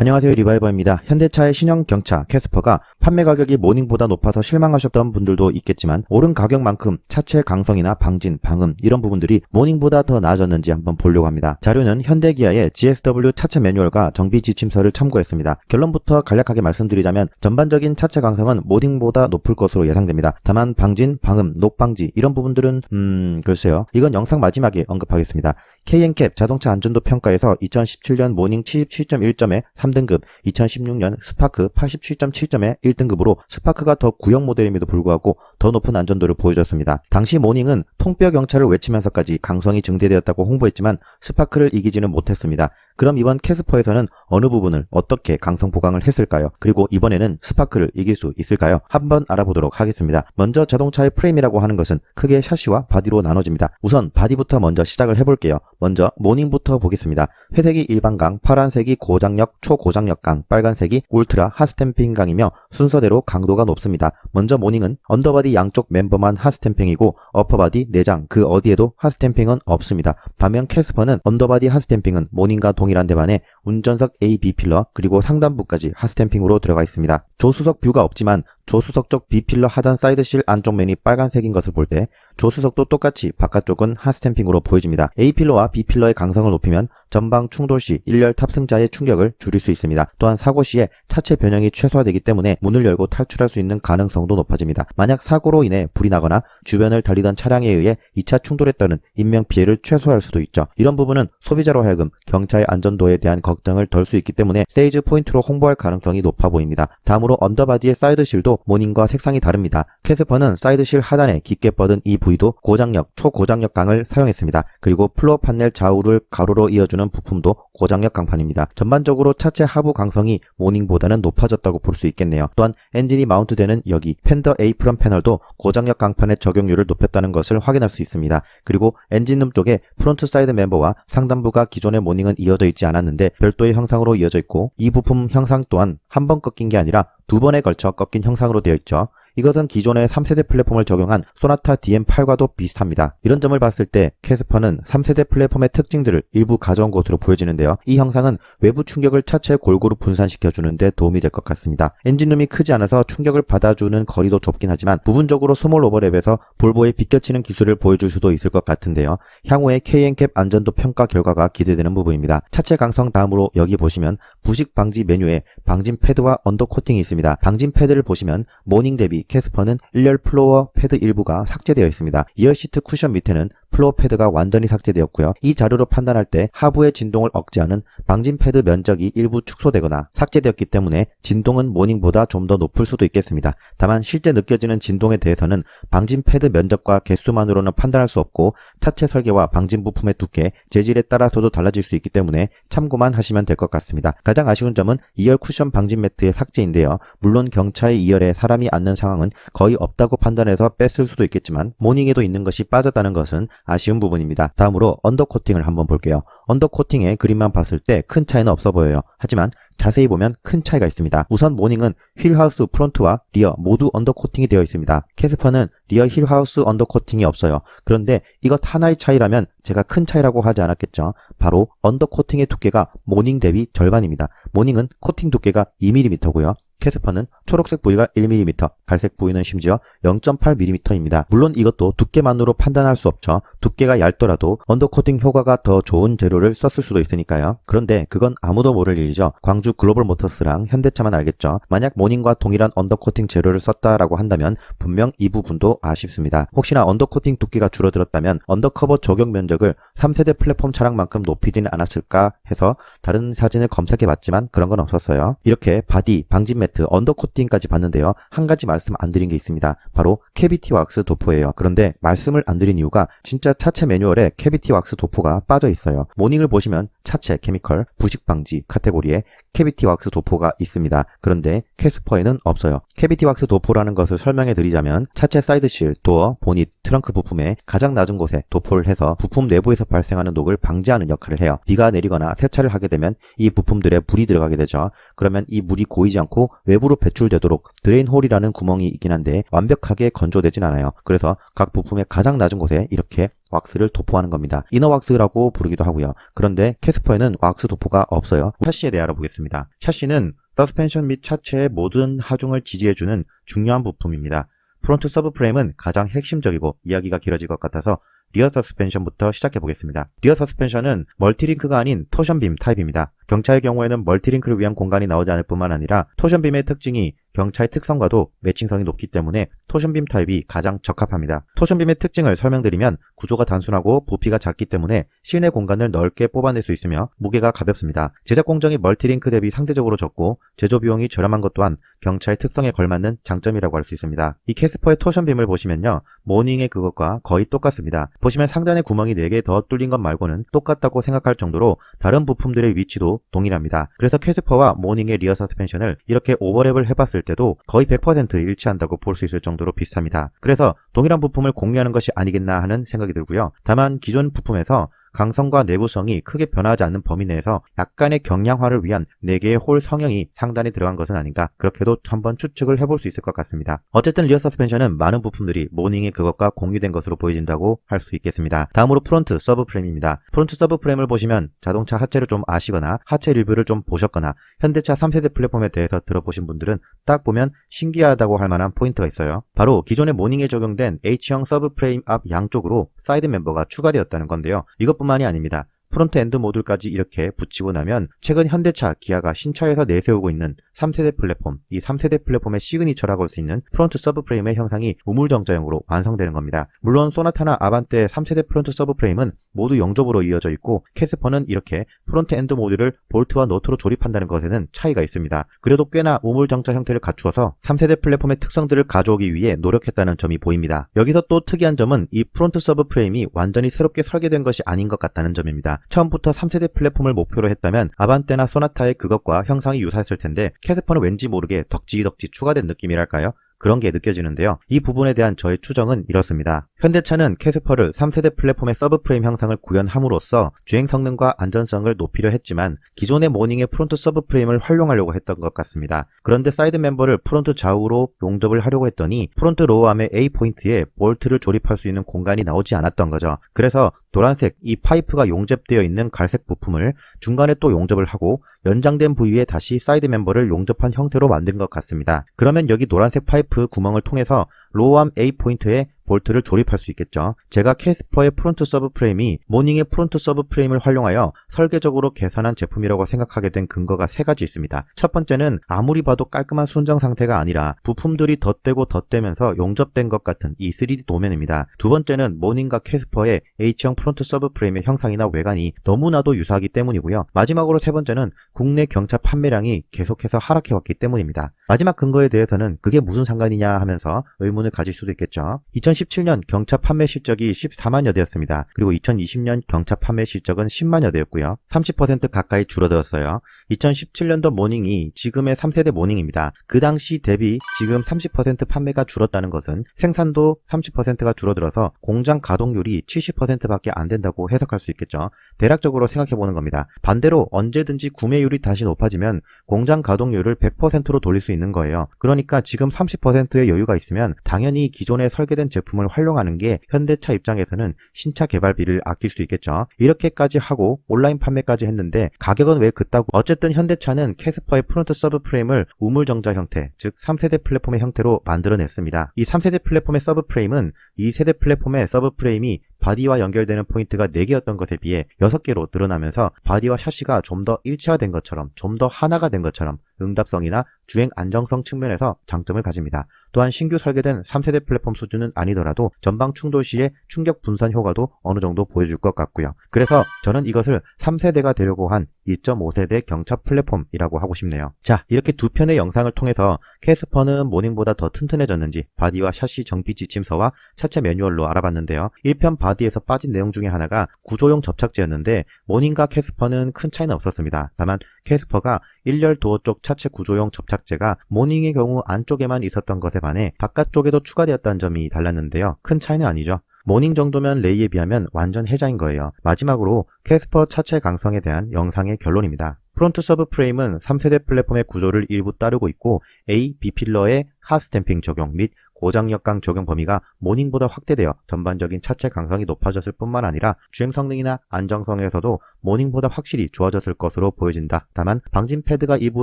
안녕하세요, 리바이버입니다. 현대차의 신형 경차 캐스퍼가 판매 가격이 모닝보다 높아서 실망하셨던 분들도 있겠지만 오른 가격만큼 차체 강성이나 방진, 방음 이런 부분들이 모닝보다 더 나아졌는지 한번 보려고 합니다. 자료는 현대기아의 GSW 차체 매뉴얼과 정비 지침서를 참고했습니다. 결론부터 간략하게 말씀드리자면 전반적인 차체 강성은 모닝보다 높을 것으로 예상됩니다. 다만 방진, 방음, 녹방지 이런 부분들은 글쎄요. 이건 영상 마지막에 언급하겠습니다. KNCAP 자동차 안전도 평가에서 2017년 모닝 77.1점에 3등급, 2016년 스파크 87.7점에 1등급으로 스파크가 더 구형 모델임에도 불구하고 더 높은 안전도를 보여줬습니다. 당시 모닝은 통뼈 경차를 외치면서까지 강성이 증대되었다고 홍보했지만 스파크를 이기지는 못했습니다. 그럼 이번 캐스퍼에서는 어느 부분을 어떻게 강성 보강을 했을까요? 그리고 이번에는 스파크를 이길 수 있을까요? 한번 알아보도록 하겠습니다. 먼저 자동차의 프레임이라고 하는 것은 크게 샤시와 바디로 나눠집니다. 우선 바디부터 먼저 시작을 해볼게요. 먼저 모닝부터 보겠습니다. 회색이 일반강, 파란색이 고장력, 초고장력강, 빨간색이 울트라 핫스탬핑강이며 순서대로 강도가 높습니다. 먼저 모닝은 언더바디 양쪽 멤버만 핫스탬핑이고 어퍼바디, 내장 그 어디에도 핫스탬핑은 없습니다. 반면 캐스퍼는 언더바디 핫스탬핑은 모닝과 동일한 데 반해 운전석 A, B 필러 그리고 상단부까지 핫스탬핑으로 들어가 있습니다. 조수석 뷰가 없지만 조수석 쪽 B필러 하단 사이드실 안쪽 면이 빨간색인 것을 볼 때 조수석도 똑같이 바깥쪽은 핫스탬핑으로 보여집니다. A필러와 B필러의 강성을 높이면 전방 충돌 시 1열 탑승자의 충격을 줄일 수 있습니다. 또한 사고 시에 차체 변형이 최소화되기 때문에 문을 열고 탈출할 수 있는 가능성도 높아집니다. 만약 사고로 인해 불이 나거나 주변을 달리던 차량에 의해 2차 충돌에 따른 인명피해를 최소화할 수도 있죠. 이런 부분은 소비자로 하여금 경차의 안전도에 대한 걱정을 덜 수 있기 때문에 세일즈 포인트로 홍보할 가능성이 높아 보입니다. 다음으로 언더바디의 사이드실도 모닝과 색상이 다릅니다. 캐스퍼는 사이드실 하단에 깊게 뻗은 이 부위도 고장력, 초고장력 강을 사용했습니다. 그리고 플로어 판넬 좌우를 가로로 이어주는 부품도 고장력 강판입니다. 전반적으로 차체 하부 강성이 모닝보다는 높아졌다고 볼 수 있겠네요. 또한 엔진이 마운트되는 여기 팬더 에이프런 패널도 고장력 강판의 적용률을 높였다는 것을 확인할 수 있습니다. 그리고 엔진룸 쪽에 프론트 사이드 멤버와 상단부가 기존의 모닝은 이어져 있지 않았는데 별도의 형상으로 이어져 있고 이 부품 형상 또한 한 번 꺾인 게 아니라 두 번에 걸쳐 꺾인 형상으로 되어 있죠. 이것은 기존의 3세대 플랫폼을 적용한 소나타 DM8과도 비슷합니다. 이런 점을 봤을 때 캐스퍼는 3세대 플랫폼의 특징들을 일부 가져온 것으로 보여지는데요. 이 형상은 외부 충격을 차체에 골고루 분산시켜주는 데 도움이 될 것 같습니다. 엔진룸이 크지 않아서 충격을 받아주는 거리도 좁긴 하지만 부분적으로 스몰 오버랩에서 볼보에 비껴치는 기술을 보여줄 수도 있을 것 같은데요. 향후에 KNCAP 안전도 평가 결과가 기대되는 부분입니다. 차체 강성 다음으로 여기 보시면 부식 방지 메뉴에 방진 패드와 언더 코팅이 있습니다. 방진 패드를 보시면 모닝 대비 캐스퍼는 1열 플로어 패드 일부가 삭제되어 있습니다. 2열 시트 쿠션 밑에는 플로어 패드가 완전히 삭제되었고요. 이 자료로 판단할 때 하부의 진동을 억제하는 방진 패드 면적이 일부 축소되거나 삭제되었기 때문에 진동은 모닝보다 좀 더 높을 수도 있겠습니다. 다만 실제 느껴지는 진동에 대해서는 방진 패드 면적과 개수만으로는 판단할 수 없고 차체 설계와 방진 부품의 두께, 재질에 따라서도 달라질 수 있기 때문에 참고만 하시면 될 것 같습니다. 가장 아쉬운 점은 2열 쿠션 방진 매트의 삭제인데요. 물론 경차의 2열에 사람이 앉는 상황은 거의 없다고 판단해서 뺐을 수도 있겠지만 모닝에도 있는 것이 빠졌다는 것은 아쉬운 부분입니다. 다음으로 언더코팅을 한번 볼게요. 언더코팅의 그림만 봤을 때 큰 차이는 없어 보여요. 하지만 자세히 보면 큰 차이가 있습니다. 우선 모닝은 휠하우스 프론트와 리어 모두 언더코팅이 되어 있습니다. 캐스퍼는 리어 휠하우스 언더코팅이 없어요. 그런데 이것 하나의 차이라면 제가 큰 차이라고 하지 않았겠죠. 바로 언더코팅의 두께가 모닝 대비 절반입니다. 모닝은 코팅 두께가 2mm고요. 캐스퍼는 초록색 부위가 1mm, 갈색 부위는 심지어 0.8mm입니다. 물론 이것도 두께만으로 판단할 수 없죠. 두께가 얇더라도 언더코팅 효과가 더 좋은 재료를 썼을 수도 있으니까요. 그런데 그건 아무도 모를 일이죠. 광주 글로벌 모터스랑 현대차만 알겠죠. 만약 모닝과 동일한 언더코팅 재료를 썼다라고 한다면 분명 이 부분도 아쉽습니다. 혹시나 언더코팅 두께가 줄어들었다면 언더커버 적용 면적을 3세대 플랫폼 차량만큼 높이지는 않았을까 해서 다른 사진을 검색해봤지만 그런 건 없었어요. 이렇게 바디, 방진 매트, 언더코팅까지 봤는데요. 한 가지 말씀 안 드린 게 있습니다. 바로 캐비티 왁스 도포예요. 그런데 말씀을 안 드린 이유가 진짜 차체 매뉴얼에 캐비티 왁스 도포가 빠져 있어요. 모닝을 보시면 차체 케미컬, 부식 방지 카테고리에 캐비티 왁스 도포가 있습니다. 그런데 캐스퍼에는 없어요. 캐비티 왁스 도포라는 것을 설명해 드리자면 차체 사이드실, 도어, 보닛, 트렁크 부품의 가장 낮은 곳에 도포를 해서 부품 내부에서 발생하는 녹을 방지하는 역할을 해요. 비가 내리거나 세차를 하게 되면 이 부품들에 물이 들어가게 되죠. 그러면 이 물이 고이지 않고 외부로 배출되도록 드레인 홀이라는 구멍이 있긴 한데 완벽하게 건조되진 않아요. 그래서 각 부품의 가장 낮은 곳에 이렇게 왁스를 도포하는 겁니다. 이너 왁스라고 부르기도 하고요. 그런데 캐스퍼에는 왁스 도포가 없어요. 샤시에 대해 알아보겠습니다. 샤시는 서스펜션 및 차체의 모든 하중을 지지해주는 중요한 부품입니다. 프론트 서브 프레임은 가장 핵심적이고 이야기가 길어질 것 같아서 리어 서스펜션부터 시작해 보겠습니다. 리어 서스펜션은 멀티링크가 아닌 토션빔 타입입니다. 경차의 경우에는 멀티링크를 위한 공간이 나오지 않을 뿐만 아니라 토션빔의 특징이 경차의 특성과도 매칭성이 높기 때문에 토션빔 타입이 가장 적합합니다. 토션빔의 특징을 설명드리면 구조가 단순하고 부피가 작기 때문에 실내 공간을 넓게 뽑아낼 수 있으며 무게가 가볍습니다. 제작 공정이 멀티링크 대비 상대적으로 적고 제조 비용이 저렴한 것 또한 경차의 특성에 걸맞는 장점이라고 할 수 있습니다. 이 캐스퍼의 토션빔을 보시면요, 모닝의 그것과 거의 똑같습니다. 보시면 상단에 구멍이 4개 더 뚫린 것 말고는 똑같다고 생각할 정도로 다른 부품들의 위치도 동일합니다. 그래서 캐스퍼와 모닝의 리어 서스펜션을 이렇게 오버랩을 해봤을 때도 거의 100% 일치한다고 볼 수 있을 정도로 비슷합니다. 그래서 동일한 부품을 공유하는 것이 아니겠나 하는 생각이 들고요. 다만 기존 부품에서 강성과 내구성이 크게 변하지 않는 범위 내에서 약간의 경량화를 위한 4개의 홀 성형이 상단에 들어간 것은 아닌가, 그렇게도 한번 추측을 해볼 수 있을 것 같습니다. 어쨌든 리어 서스펜션은 많은 부품들이 모닝의 그것과 공유된 것으로 보여진다고 할 수 있겠습니다. 다음으로 프론트 서브 프레임입니다. 프론트 서브 프레임을 보시면 자동차 하체를 좀 아시거나 하체 리뷰를 좀 보셨거나 현대차 3세대 플랫폼에 대해서 들어보신 분들은 딱 보면 신기하다고 할 만한 포인트가 있어요. 바로 기존의 모닝에 적용된 H형 서브 프레임 앞 양쪽으로 사이드 멤버가 추가되었다는 건데요. 이것뿐만이 아닙니다. 프론트 엔드 모듈까지 이렇게 붙이고 나면 최근 현대차, 기아가 신차에서 내세우고 있는 3세대 플랫폼, 이 3세대 플랫폼의 시그니처라고 할 수 있는 프론트 서브 프레임의 형상이 우물정자형으로 완성되는 겁니다. 물론 소나타나 아반떼 3세대 프론트 서브 프레임은 모두 영접으로 이어져 있고 캐스퍼는 이렇게 프론트 엔드 모듈을 볼트와 너트로 조립한다는 것에는 차이가 있습니다. 그래도 꽤나 우물정자 형태를 갖추어서 3세대 플랫폼의 특성들을 가져오기 위해 노력했다는 점이 보입니다. 여기서 또 특이한 점은 이 프론트 서브 프레임이 완전히 새롭게 설계된 것이 아닌 것 같다는 점입니다. 처음부터 3세대 플랫폼을 목표로 했다면 아반떼나 소나타의 그것과 형상이 유사했을 텐데 캐스퍼는 왠지 모르게 덕지덕지 추가된 느낌이랄까요? 그런 게 느껴지는데요. 이 부분에 대한 저의 추정은 이렇습니다. 현대차는 캐스퍼를 3세대 플랫폼의 서브프레임 형상을 구현함으로써 주행 성능과 안전성을 높이려 했지만 기존의 모닝의 프론트 서브프레임을 활용하려고 했던 것 같습니다. 그런데 사이드 멤버를 프론트 좌우로 용접을 하려고 했더니 프론트 로어암의 A포인트에 볼트를 조립할 수 있는 공간이 나오지 않았던 거죠. 그래서 노란색 이 파이프가 용접되어 있는 갈색 부품을 중간에 또 용접을 하고 연장된 부위에 다시 사이드 멤버를 용접한 형태로 만든 것 같습니다. 그러면 여기 노란색 파이프 구멍을 통해서 로어암 A포인트에 볼트를 조립할 수 있겠죠. 제가 캐스퍼의 프론트 서브 프레임이 모닝의 프론트 서브 프레임을 활용하여 설계적으로 계산한 제품이라고 생각하게 된 근거가 3가지 있습니다. 첫 번째는 아무리 봐도 깔끔한 순정 상태가 아니라 부품들이 덧대고 덧대면서 용접된 것 같은 이 3D 도면입니다. 두 번째는 모닝과 캐스퍼의 H형 프론트 서브 프레임의 형상이나 외관이 너무나도 유사하기 때문이고요. 마지막으로 세 번째는 국내 경차 판매량이 계속해서 하락해왔기 때문입니다. 마지막 근거에 대해서는 그게 무슨 상관이냐 하면서 의문을 가질 수도 있겠죠. 2017년 경차 판매 실적이 14만여 대였습니다. 그리고 2020년 경차 판매 실적은 10만여 대였고요. 30% 가까이 줄어들었어요. 2017년도 모닝이 지금의 3세대 모닝입니다. 그 당시 대비 지금 30% 판매가 줄었다는 것은 생산도 30%가 줄어들어서 공장 가동률이 70%밖에 안 된다고 해석할 수 있겠죠. 대략적으로 생각해보는 겁니다. 반대로 언제든지 구매율이 다시 높아지면 공장 가동률을 100%로 돌릴 수 있는 거예요. 그러니까 지금 30%의 여유가 있으면 당연히 기존에 설계된 제품을 활용하는 게 현대차 입장에서는 신차 개발비를 아낄 수 있겠죠. 이렇게까지 하고 온라인 판매까지 했는데 가격은 왜 그따구. 어쨌든 현대차는 캐스퍼의 프론트 서브 프레임을 우물정자 형태, 즉 3세대 플랫폼의 형태로 만들어냈습니다. 이 3세대 플랫폼의 서브 프레임은 2세대 플랫폼의 서브 프레임이 바디와 연결되는 포인트가 4개였던 것에 비해 6개로 늘어나면서 바디와 샤시가 좀 더 일체화된 것처럼, 좀 더 하나가 된 것처럼 응답성이나 주행 안정성 측면에서 장점을 가집니다. 또한 신규 설계된 3세대 플랫폼 수준은 아니더라도 전방 충돌 시에 충격 분산 효과도 어느 정도 보여줄 것 같고요. 그래서 저는 이것을 3세대가 되려고 한 2.5세대 경차 플랫폼이라고 하고 싶네요. 자, 이렇게 두 편의 영상을 통해서 캐스퍼는 모닝보다 더 튼튼해졌는지 바디와 샤시 정비 지침서와 차체 매뉴얼로 알아봤는데요. 1편 바디에서 빠진 내용 중에 하나가 구조용 접착제였는데 모닝과 캐스퍼는 큰 차이는 없었습니다. 다만 캐스퍼가 1열 도어 쪽 차체 구조용 접착제가 모닝의 경우 안쪽에만 있었던 것에 반해 바깥쪽에도 추가되었다는 점이 달랐는데요. 큰 차이는 아니죠. 모닝 정도면 레이에 비하면 완전 해자인 거예요. 마지막으로 캐스퍼 차체 강성에 대한 영상의 결론입니다. 프론트 서브 프레임은 3세대 플랫폼의 구조를 일부 따르고 있고 A, B 필러의 핫 스탬핑 적용 및 고장력강 적용 범위가 모닝보다 확대되어 전반적인 차체 강성이 높아졌을 뿐만 아니라 주행 성능이나 안정성에서도 모닝보다 확실히 좋아졌을 것으로 보여진다. 다만 방진 패드가 일부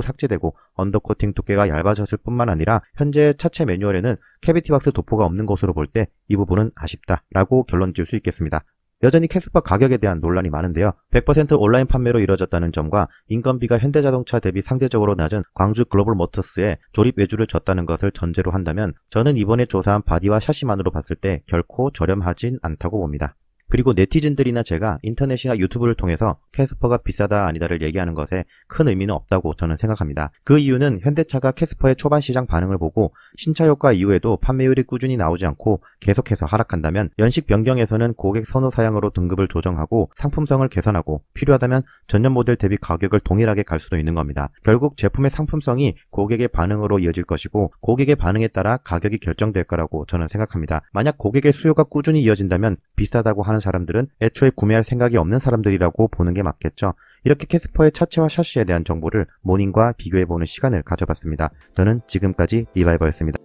삭제되고 언더코팅 두께가 얇아졌을 뿐만 아니라 현재 차체 매뉴얼에는 캐비티 박스 도포가 없는 것으로 볼 때 이 부분은 아쉽다 라고 결론 지을 수 있겠습니다. 여전히 캐스퍼 가격에 대한 논란이 많은데요. 100% 온라인 판매로 이뤄졌다는 점과 인건비가 현대자동차 대비 상대적으로 낮은 광주 글로벌 모터스에 조립 외주를 줬다는 것을 전제로 한다면 저는 이번에 조사한 바디와 샤시만으로 봤을 때 결코 저렴하진 않다고 봅니다. 그리고 네티즌들이나 제가 인터넷이나 유튜브를 통해서 캐스퍼가 비싸다 아니다를 얘기하는 것에 큰 의미는 없다고 저는 생각합니다. 그 이유는 현대차가 캐스퍼의 초반 시장 반응을 보고 신차 효과 이후에도 판매율이 꾸준히 나오지 않고 계속해서 하락한다면 연식 변경에서는 고객 선호 사양으로 등급을 조정하고 상품성을 개선하고 필요하다면 전년 모델 대비 가격을 동일하게 갈 수도 있는 겁니다. 결국 제품의 상품성이 고객의 반응으로 이어질 것이고 고객의 반응에 따라 가격이 결정될 거라고 저는 생각합니다. 만약 고객의 수요가 꾸준히 이어진다면 비싸다고 하는 사람들은 애초에 구매할 생각이 없는 사람들이라고 보는 게 맞겠죠. 이렇게 캐스퍼의 차체와 샤시에 대한 정보를 모닝과 비교해보는 시간을 가져봤습니다. 저는 지금까지 리바이버였습니다.